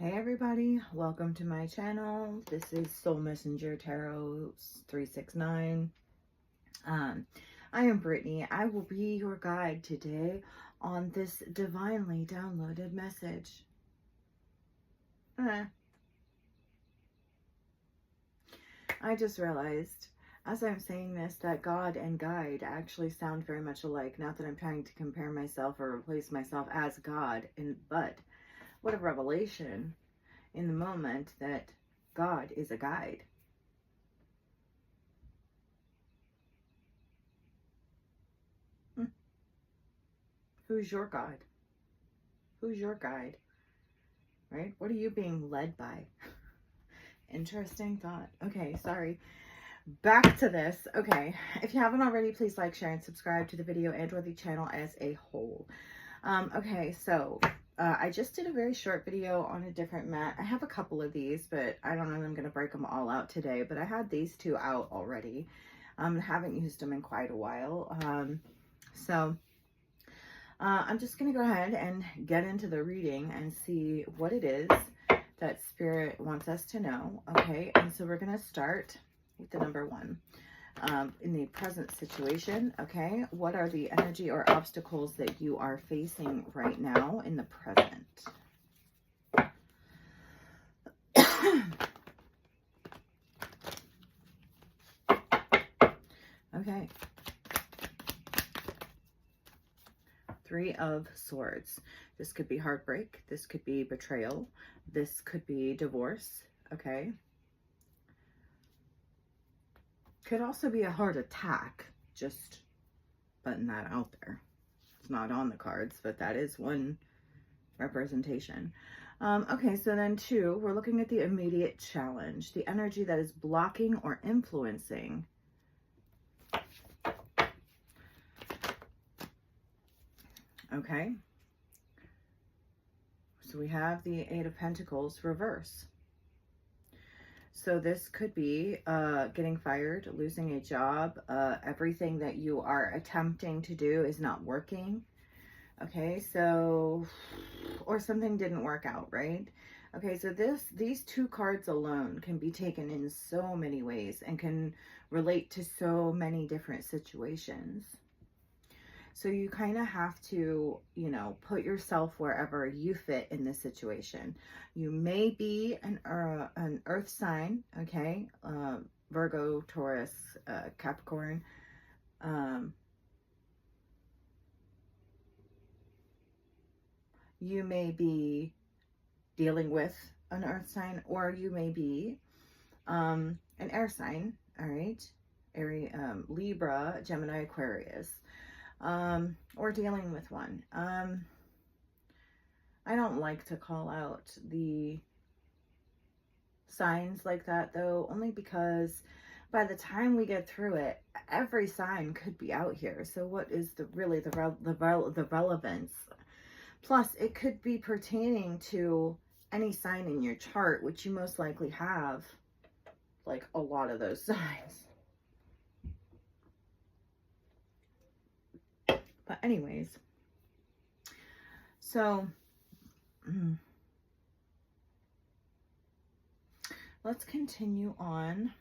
Hey everybody, welcome to my channel. This is Soul Messenger Tarot 369. I am Brittany. I will be your guide today on this divinely downloaded message. I just realized as I'm saying this that God and guide actually sound very much alike. Not that I'm trying to compare myself or replace myself as God, but what a revelation in the moment that God is a guide. Who's your God? Who's your guide? Right? What are you being led by? Interesting thought. Okay, sorry. Back to this. Okay, if you haven't already, please like, share, and subscribe to the video and or the channel as a whole. Okay, so I just did a very short video on a different mat. I have a couple of these, but I don't know if I'm going to break them all out today, but I had these two out already. Haven't used them in quite a while. I'm just going to go ahead and get into the reading and see what it is that Spirit wants us to know. Okay, and so we're going to start with the number 1. In the present situation, okay, what are the energy or obstacles that you are facing right now in the present? Okay. 3 of Swords. This could be heartbreak. This could be betrayal. This could be divorce. Okay. Could also be a heart attack. Just putting that out there. It's not on the cards, but that is one representation. Okay, so then 2, we're looking at the immediate challenge. The energy that is blocking or influencing. Okay. So we have the 8 of Pentacles reverse. So this could be getting fired, losing a job, everything that you are attempting to do is not working. Okay, so, or something didn't work out, right? Okay, so these 2 cards alone can be taken in so many ways and can relate to so many different situations. So you kind of have to, you know, put yourself wherever you fit in this situation. You may be an earth sign, okay? Virgo, Taurus, Capricorn. You may be dealing with an earth sign, or you may be an air sign, all right? Libra, Gemini, Aquarius. Or dealing with one. I don't like to call out the signs like that though, only because by the time we get through it, every sign could be out here. So what is the relevance? Plus, it could be pertaining to any sign in your chart, which you most likely have, like a lot of those signs. But anyways, so let's continue on.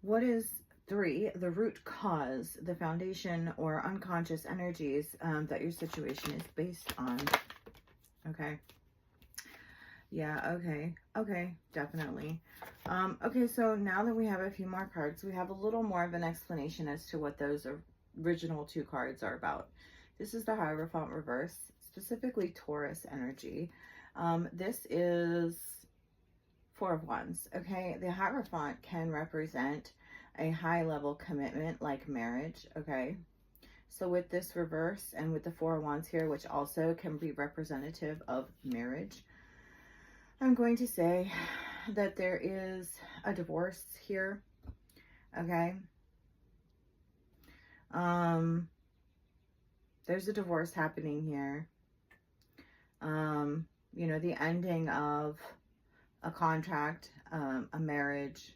What is 3? The root cause, the foundation or unconscious energies that your situation is based on. Okay. Yeah, okay, definitely. Okay, so now that we have a few more cards, we have a little more of an explanation as to what those original 2 cards are about. This is the Hierophant reverse, specifically Taurus energy. This is 4 of Wands, okay? The Hierophant can represent a high-level commitment like marriage, okay? So with this reverse and with the 4 of Wands here, which also can be representative of marriage, I'm going to say that there is a divorce here, okay? There's a divorce happening here. You know, the ending of a contract, a marriage.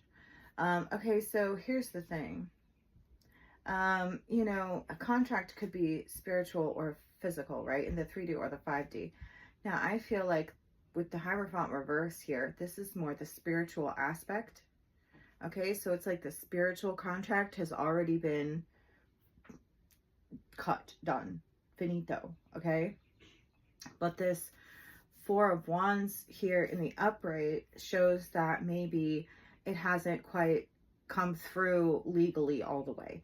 Okay, so here's the thing. You know, a contract could be spiritual or physical, right? In the 3D or the 5D. Now, I feel like with the Hierophant reverse here, this is more the spiritual aspect. Okay, so it's like the spiritual contract has already been cut, done, finito, okay? But this Four of Wands here in the upright shows that maybe it hasn't quite come through legally all the way.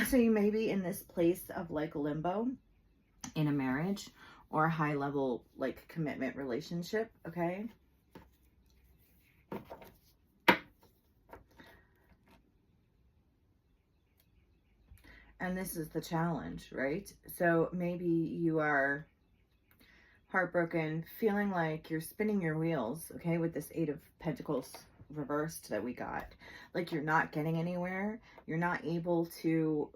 So you may be in this place of like limbo in a marriage or a high level like commitment relationship, okay? And this is the challenge, right? So maybe you are heartbroken, feeling like you're spinning your wheels, okay, with this Eight of Pentacles reversed that we got. Like you're not getting anywhere. You're not able to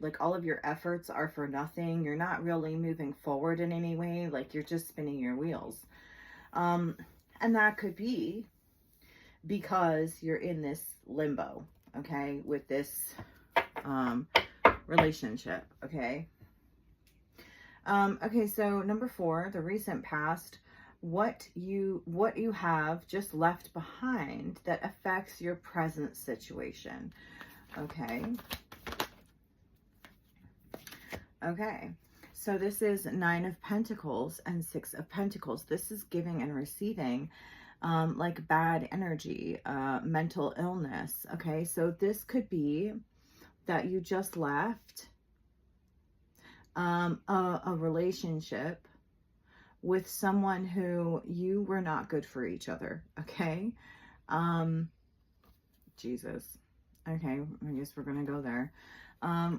like all of your efforts are for nothing. You're not really moving forward in any way. Like you're just spinning your wheels. And that could be because you're in this limbo, okay, with this relationship, okay? Okay, so number 4, the recent past, what you have just left behind that affects your present situation, okay? Okay, so this is 9 of Pentacles and 6 of Pentacles. This is giving and receiving, like bad energy, mental illness, okay? So this could be that you just left a relationship with someone who you were not good for each other, okay? Jesus. Okay, I guess we're gonna go there.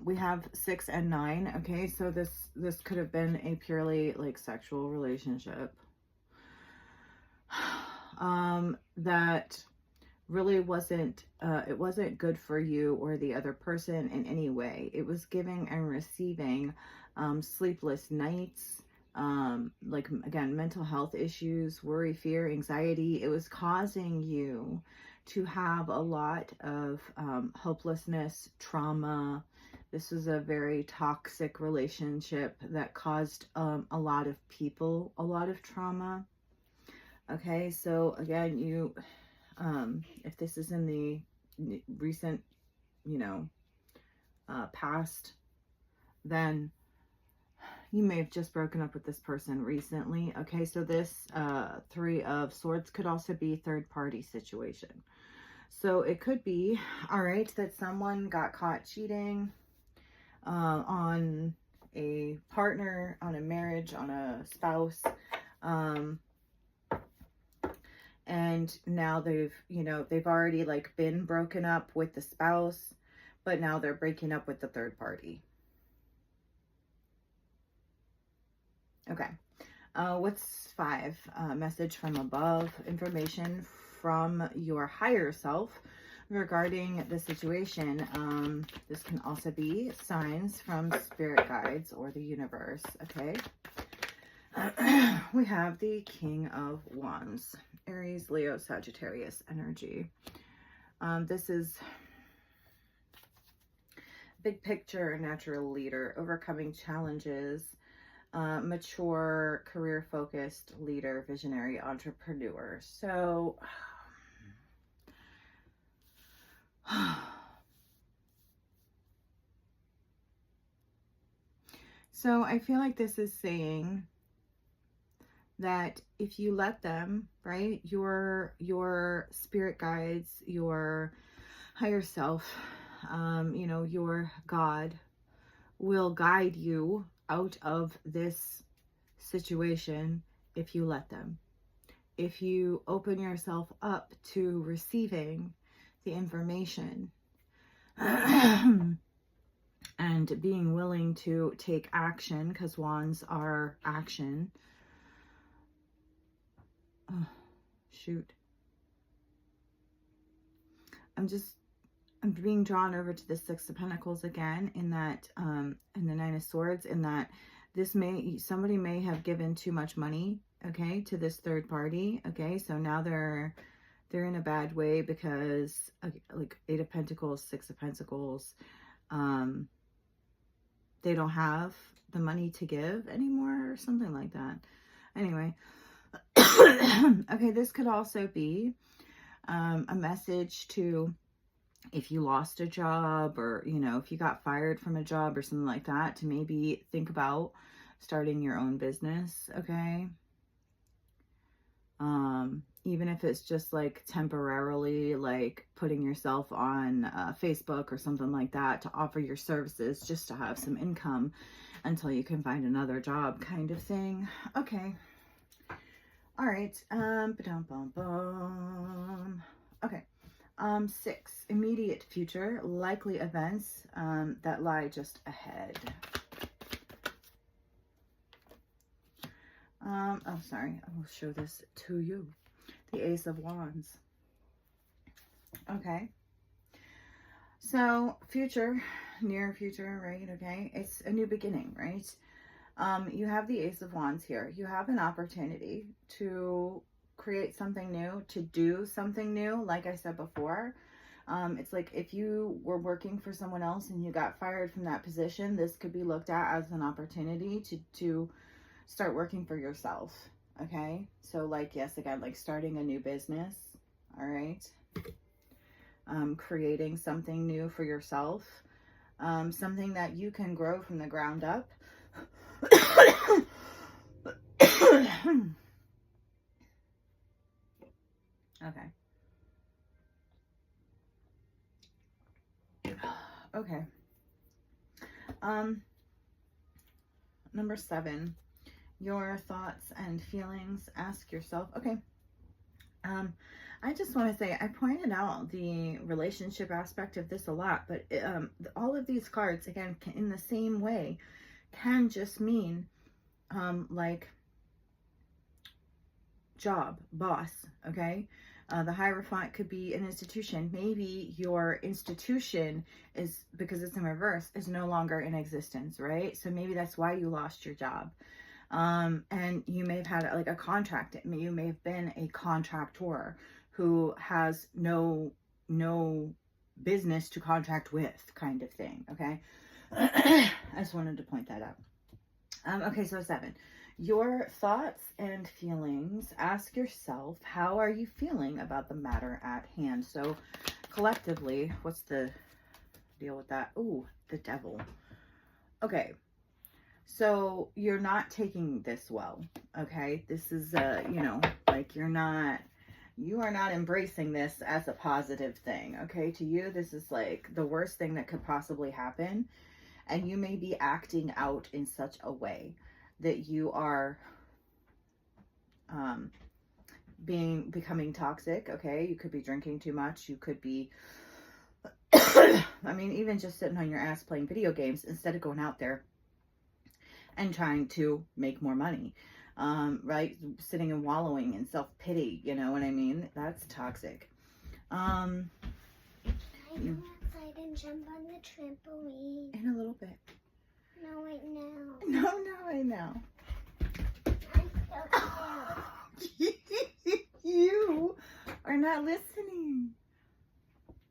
We have 6 and 9, okay? So this could have been a purely like sexual relationship that really wasn't it wasn't good for you or the other person in any way. It was giving and receiving sleepless nights, like again, mental health issues, worry, fear, anxiety. It was causing you to have a lot of hopelessness, trauma. This was a very toxic relationship that caused a lot of people a lot of trauma. Okay, so again, you if this is in the recent, you know, past, then you may have just broken up with this person recently. Okay, so this 3 of Swords could also be third-party situation. So it could be, all right, that someone got caught cheating on a partner, on a marriage, on a spouse, and now they've, you know, they've already like been broken up with the spouse, but now they're breaking up with the third party. Okay. What's 5? Message from above, information from your higher self regarding the situation. This can also be signs from spirit guides or the universe, okay? We have the King of Wands, Aries, Leo, Sagittarius energy. This is big picture, natural leader, overcoming challenges, mature, career-focused leader, visionary, entrepreneur. So, so I feel like this is saying that if you let them, right, your spirit guides, your higher self, you know, your God will guide you out of this situation if you let them. If you open yourself up to receiving the information and being willing to take action, because wands are action. Oh, shoot. I'm being drawn over to the 6 of Pentacles again, in that, in the 9 of Swords, in that somebody may have given too much money, okay, to this third party, okay, so now they're they're in a bad way because like 8 of Pentacles, 6 of Pentacles, they don't have the money to give anymore or something like that. Anyway, okay, this could also be a message to, if you lost a job, or, you know, if you got fired from a job or something like that, to maybe think about starting your own business, okay? Even if it's just like temporarily, like putting yourself on Facebook or something like that to offer your services just to have some income until you can find another job, kind of thing. Okay. All right. Okay. 6, immediate future, likely events that lie just ahead. Oh, sorry. I will show this to you. The Ace of Wands. Okay. So, future, near future, right? Okay. It's a new beginning, right? You have the Ace of Wands here. You have an opportunity to create something new, to do something new. Like I said before, it's like if you were working for someone else and you got fired from that position, this could be looked at as an opportunity to start working for yourself. Okay. So like, yes, again, like starting a new business. All right. Creating something new for yourself. Something that you can grow from the ground up. Okay. Okay. Number 7, your thoughts and feelings. Ask yourself. Okay. I just want to say, I pointed out the relationship aspect of this a lot, but all of these cards, again, in the same way, can just mean like job, boss, okay? The Hierophant could be an institution. Maybe your institution is, because it's in reverse, is no longer in existence, right? So maybe that's why you lost your job. And you may have had like a contract. You may have been a contractor who has no business to contract with, kind of thing, okay? I just wanted to point that out. Okay, so 7. Your thoughts and feelings. Ask yourself, how are you feeling about the matter at hand? So collectively, what's the deal with that? Ooh, the Devil. Okay. So you're not taking this well, okay? This is, you know, like you are not embracing this as a positive thing, okay? To you, this is like the worst thing that could possibly happen. And you may be acting out in such a way that you are becoming toxic, okay? You could be drinking too much. You could be, I mean, even just sitting on your ass playing video games instead of going out there and trying to make more money, right? Sitting and wallowing in self-pity, you know what I mean? That's toxic. Can I go outside and jump on the trampoline? In a little bit. No, right now. No, not right now. I'm so cute. You are not listening.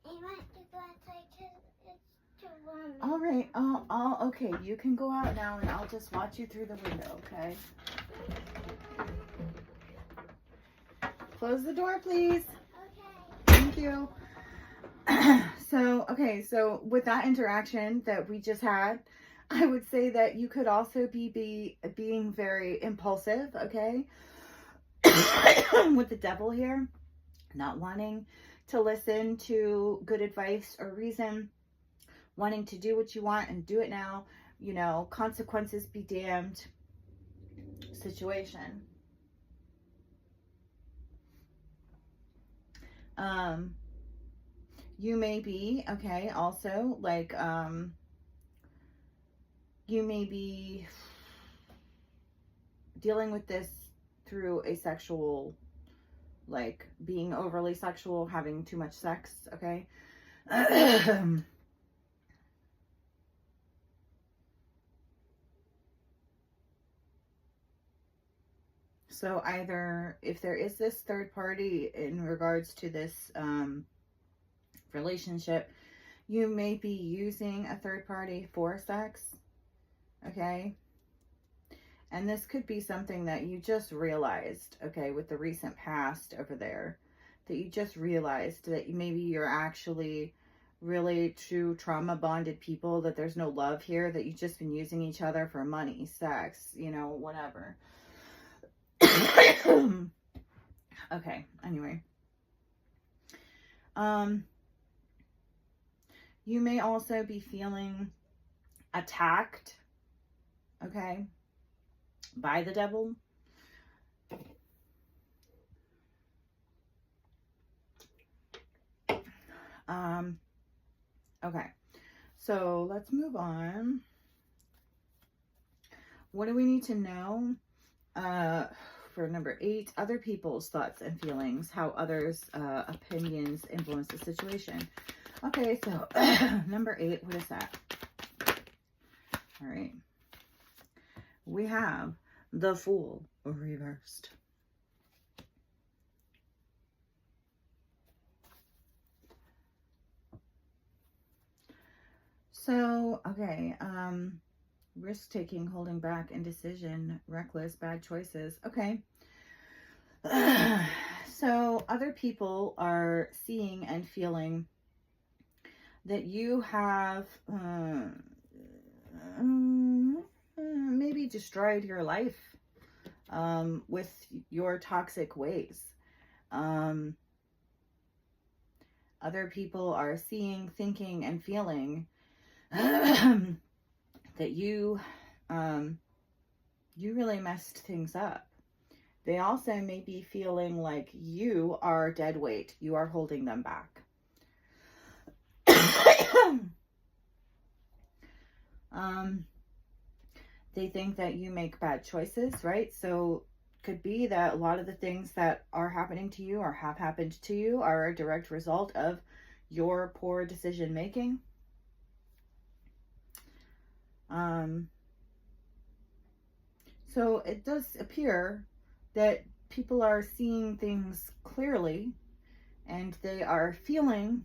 I want to go outside because it's too warm. All right. Okay. You can go out now, and I'll just watch you through the window. Okay. Close the door, please. Okay. Thank you. So with that interaction that we just had, I would say that you could also be being very impulsive, okay? With the Devil here, not wanting to listen to good advice or reason, wanting to do what you want and do it now, you know, consequences be damned situation. You may be, okay, also, like, you may be dealing with this through a sexual, like, being overly sexual, having too much sex, okay? So either if there is this third party in regards to this relationship, you may be using a third party for sex, okay? And this could be something that you just realized, okay, with the recent past over there, that you just realized that maybe you're actually really true trauma bonded people, that there's no love here, that you've just been using each other for money, sex, you know, whatever. Okay, anyway. You may also be feeling attacked, okay, by the devil. Okay, so let's move on. What do we need to know? For number 8, other people's thoughts and feelings, how others' opinions influence the situation. Okay, so number 8, what is that? All right. We have the Fool reversed. So, okay, risk-taking, holding back, indecision, reckless, bad choices. Okay. So other people are seeing and feeling that you have maybe destroyed your life with your toxic ways. Other people are seeing, thinking, and feeling that you really messed things up. They also may be feeling like you are dead weight. You are holding them back. They think that you make bad choices, right? So could be that a lot of the things that are happening to you or have happened to you are a direct result of your poor decision making. So it does appear that people are seeing things clearly and they are feeling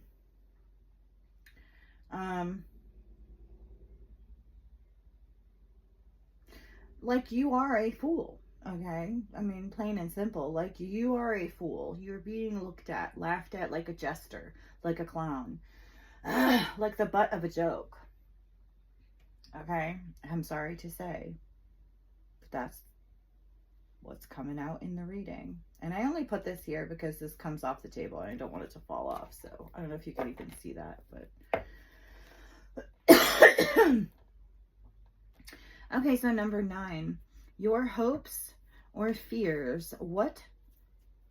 like you are a fool, okay? I mean, plain and simple, like you are a fool. You're being looked at, laughed at like a jester, like a clown, like the butt of a joke, okay? I'm sorry to say, but that's what's coming out in the reading. And I only put this here because this comes off the table and I don't want it to fall off. So I don't know if you can even see that, but okay, so number 9, your hopes or fears. What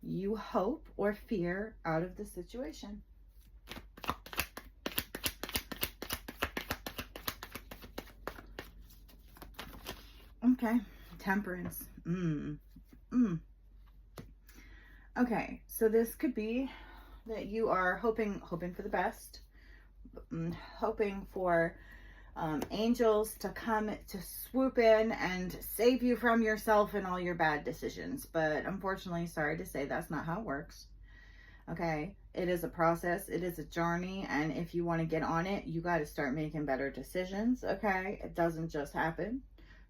you hope or fear out of the situation. Okay, Temperance. Okay, so this could be that you are hoping for the best, hoping for angels to come to swoop in and save you from yourself and all your bad decisions. But unfortunately, sorry to say, that's not how it works. Okay, it is a process, it is a journey, and if you want to get on it, you got to start making better decisions. Okay, it doesn't just happen,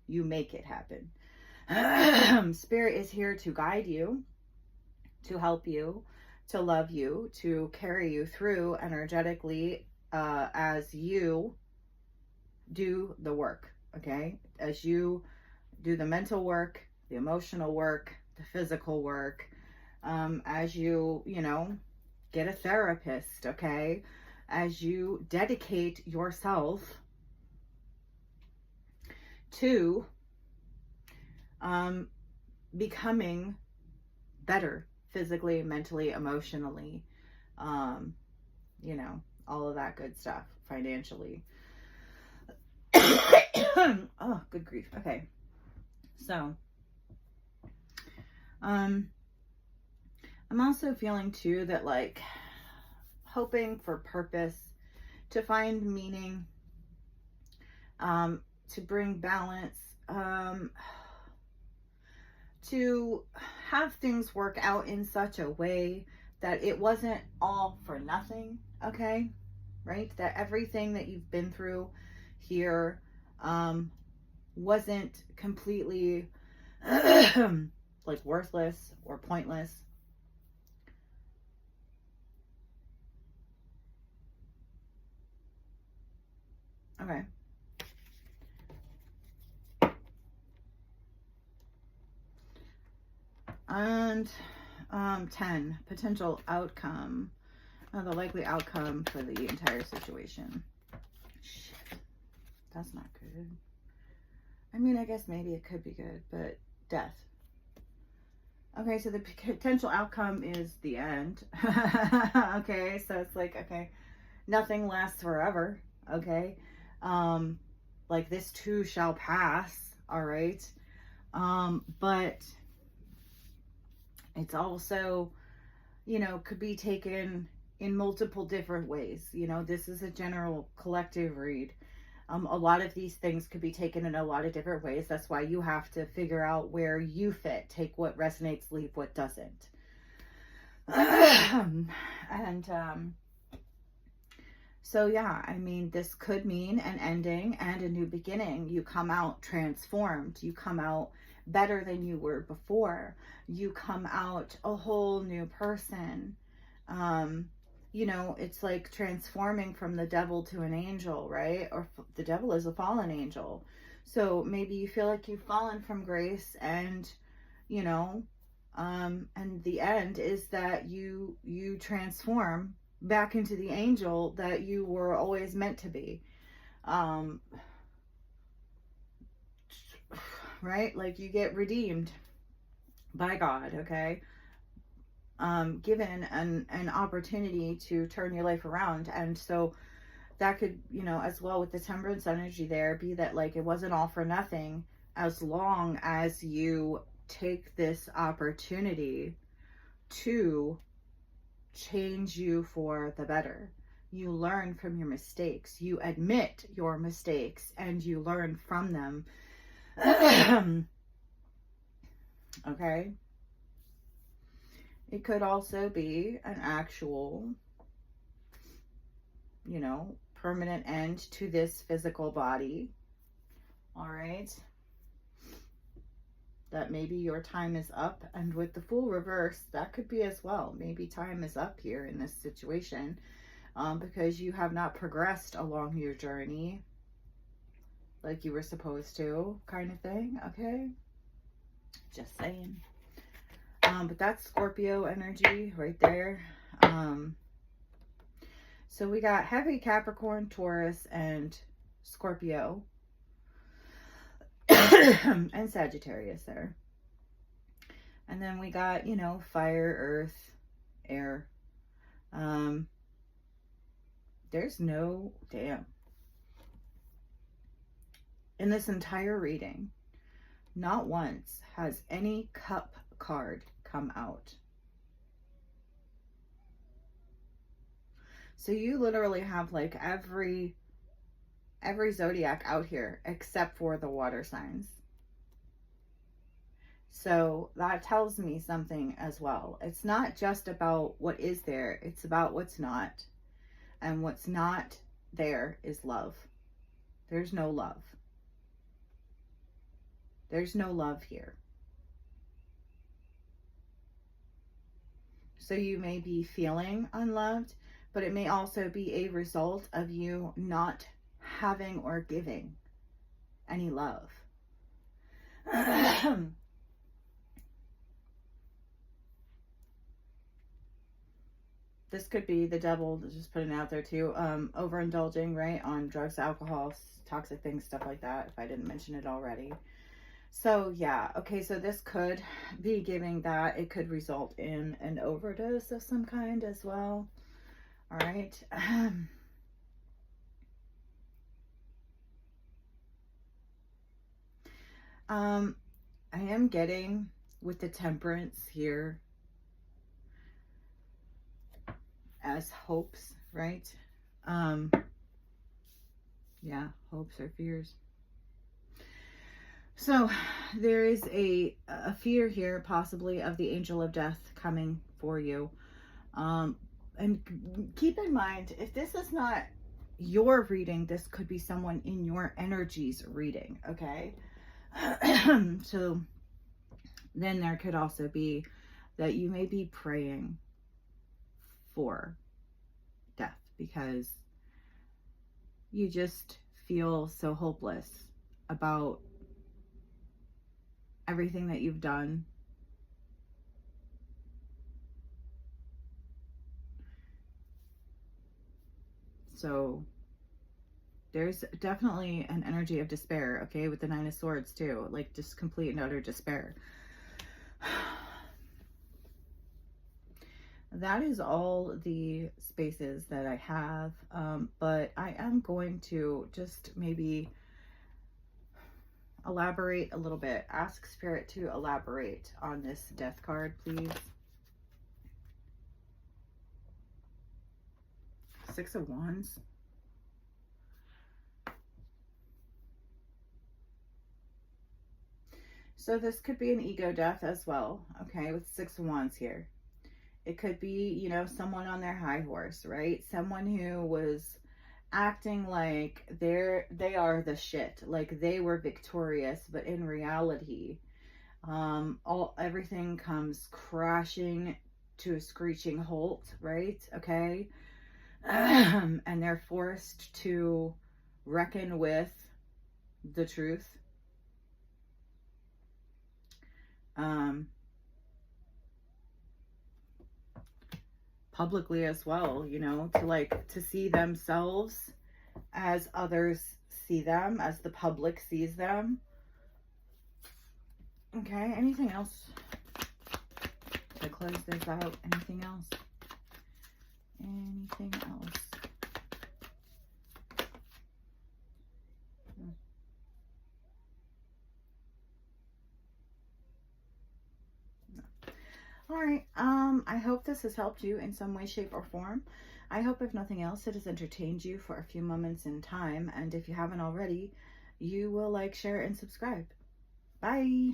you make it happen. Spirit is here to guide you, to help you, to love you, to carry you through energetically as you do the work, okay? As you do the mental work, the emotional work, the physical work, as you get a therapist, okay? As you dedicate yourself to becoming better physically, mentally, emotionally, all of that good stuff, financially. Oh, good grief. Okay. So, I'm also feeling too that like hoping for purpose, to find meaning, to bring balance, to have things work out in such a way that it wasn't all for nothing, okay? Right? That everything that you've been through here wasn't completely like worthless or pointless. Okay. And 10, potential outcome. The likely outcome for the entire situation. Shit. That's not good. I mean, I guess maybe it could be good, but death. Okay, so the potential outcome is the end. Okay, so it's like, okay, nothing lasts forever. Okay. Like this too shall pass. All right. But it's also, you know, could be taken in multiple different ways. You know, this is a general collective read. A lot of these things could be taken in a lot of different ways. That's why you have to figure out where you fit. Take what resonates, leave what doesn't. So yeah, I mean, this could mean an ending and a new beginning. You come out transformed. You come out better than you were before. You come out a whole new person. You know, it's like transforming from the devil to an angel, right? Or the devil is a fallen angel. So maybe you feel like you've fallen from grace, and, you know, and the end is that you transform back into the angel that you were always meant to be. Right? Like you get redeemed by God, okay? Given an opportunity to turn your life around. And so that could, you know, as well with the temperance energy there, be that like it wasn't all for nothing, as long as you take this opportunity to change you for the better. You learn from your mistakes. You admit your mistakes and you learn from them. Okay. It could also be an actual, you know, permanent end to this physical body. All right. That maybe your time is up. And with the Fool reverse, that could be as well. Maybe time is up here in this situation because you have not progressed along your journey like you were supposed to, kind of thing. Okay. Just saying. But that's Scorpio energy right there. So we got heavy Capricorn, Taurus, and Scorpio. And Sagittarius there. And then we got, you know, fire, earth, air. There's no, damn. In this entire reading, not once has any cup card come out. So you literally have like every zodiac out here except for the water signs. So that tells me something as well. It's not just about what is there, it's about what's not. And what's not there is love. There's no love. There's no love here. So you may be feeling unloved, but it may also be a result of you not having or giving any love. This could be the devil, just putting it out there too, overindulging, right, on drugs, alcohol, toxic things, stuff like that, if I didn't mention it already. So yeah, okay, so this could be giving that. It could result in an overdose of some kind as well. All right. I am getting with the temperance here as hopes, right? Yeah, hopes or fears. So there is a fear here, possibly, of the angel of death coming for you. And keep in mind, if this is not your reading, this could be someone in your energies reading, okay? So then there could also be that you may be praying for death because you just feel so hopeless about everything that you've done. So there's definitely an energy of despair, okay, with the Nine of Swords too, like just complete and utter despair. That is all the spaces that I have, but I am going to just maybe elaborate a little bit. Ask Spirit to elaborate on this death card, please. Six of Wands. So this could be an ego death as well, okay, with Six of Wands here. It could be, you know, someone on their high horse, right? Someone who was acting like they are the shit, like they were victorious, but in reality, everything comes crashing to a screeching halt, right? Okay. And they're forced to reckon with the truth. Publicly as well, you know, to see themselves as others see them, as the public sees them. Okay, anything else to close this out? Anything else? Anything else? All right, I hope this has helped you in some way, shape, or form. I hope, if nothing else, it has entertained you for a few moments in time. And if you haven't already, you will like, share, and subscribe. Bye.